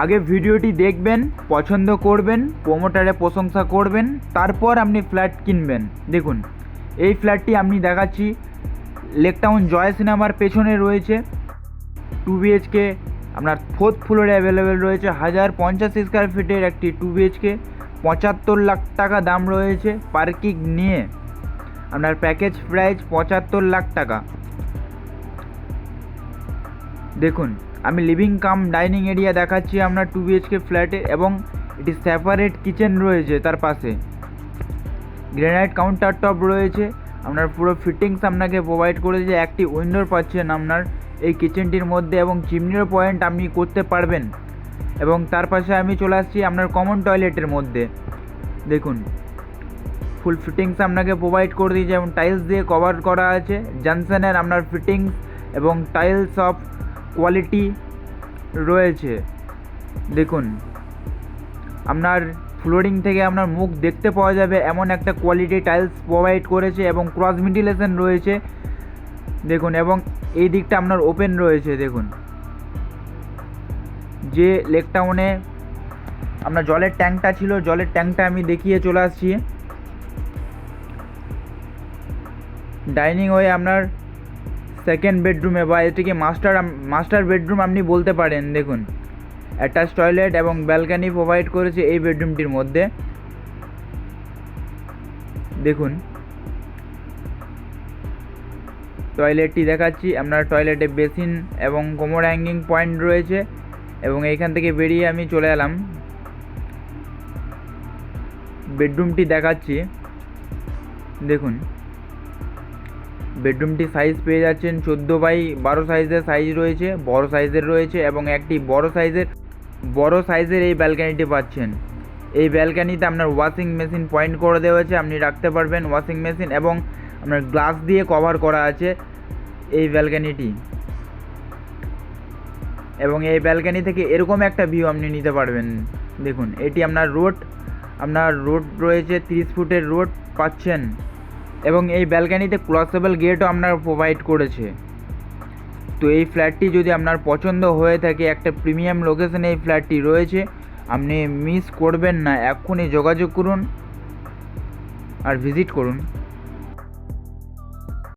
আগে ভিডিওটি দেখবেন, পছন্দ করবেন, প্রোমোটারে প্রশংসা করবেন, তারপর আপনি ফ্ল্যাট কিনবেন। দেখুন এই ফ্ল্যাটটি আমি দেখাচ্ছি, লেকটাউন জয় সিনেমার পেছনে রয়েছে। 2 বিএইচকে আপনার 4th ফ্লোরে অ্যাভেলেবেল রয়েছে। 1050 স্কোয়ার ফিটের একটি 2 বিএইচকে, 75 লাখ টাকা দাম রয়েছে পার্কিং নিয়ে। আপনার প্যাকেজ প্রাইস 75 লাখ টাকা। দেখুন আমি লিভিং কাম ডাইনিং এরিয়া দেখাচ্ছি আপনার 2 বিএইচকে ফ্ল্যাটে, এবং এটি সেপারেট কিচেন রয়েছে, তার পাশে গ্রেনাইট কাউন্টার টপ রয়েছে। আপনার পুরো ফিটিংস আপনাকে প্রোভাইড করেছে। একটি উইন্ডোর পাচ্ছেন আপনার এই কিচেনটির মধ্যে, এবং চিমনির পয়েন্ট আপনি করতে পারবেন। এবং তার পাশে আমি চলে আসছি আপনার কমন টয়লেটের মধ্যে। দেখুন ফুল ফিটিংস আপনাকে প্রোভাইড করে দিয়েছে, এবং টাইলস দিয়ে কভার করা আছে। জনসনের আপনার ফিটিংস এবং টাইলস অফ কোয়ালিটি রয়েছে। দেখুন আপনার ফ্লোরিং থেকে আপনার মুখ দেখতে পাওয়া যাবে এমন একটা কোয়ালিটি টাইলস প্রোভাইড করেছে, এবং ক্রস ভেন্টিলেশন রয়েছে। দেখুন এবং এই দিকটা আপনার ওপেন রয়েছে। দেখুন যে লেকটাউনে আপনার জলের ট্যাঙ্কটা ছিল, জলের ট্যাঙ্কটা আমি দেখিয়ে চলে আসছি। ডাইনিং হয়ে আপনার সেকেন্ড বেডরুমে, বা এটিকে মাস্টার বেডরুম আপনি বলতে পারেন। দেখুন অ্যাটাচ টয়লেট এবং ব্যালকানি প্রোভাইড করেছে এই বেডরুমটির মধ্যে। দেখুন টয়লেটটি দেখাচ্ছি, আপনার টয়লেটে বেসিন এবং কোমর হ্যাঙ্গিং পয়েন্ট রয়েছে। এবং এইখান থেকে বেরিয়ে আমি চলে এলাম, বেডরুমটি দেখাচ্ছি। দেখুন বেডরুমটি সাইজ পেয়ে যাচ্ছেন 14x12 সাইজের সাইজ রয়েছে, বড় সাইজের রয়েছে, এবং একটি বড় সাইজের এই ব্যালকানিটি পাচ্ছেন। এই ব্যালকানিতে আপনার ওয়াশিং মেশিন পয়েন্ট করে দেওয়া আছে, আপনি রাখতে পারবেন ওয়াশিং মেশিন, এবং আপনার গ্লাস দিয়ে কভার করা আছে এই ব্যালকানিটি। এবং এই ব্যালকানি থেকে এরকম একটা ভিউ আপনি নিতে পারবেন। দেখুন এটি আপনার রোড রয়েছে, 30 ফুটের রোড পাচ্ছেন, এবং এই ব্যালকানিতে ক্রসেবল গেটও আপনার প্রোভাইড করেছে। তো এই ফ্ল্যাটটি যদি আপনার পছন্দ হয়ে থাকে, একটা প্রিমিয়াম লোকেশনে এই ফ্ল্যাটটি রয়েছে, আপনি মিস করবেন না। এক্ষুনি যোগাযোগ করুন আর ভিজিট করুন।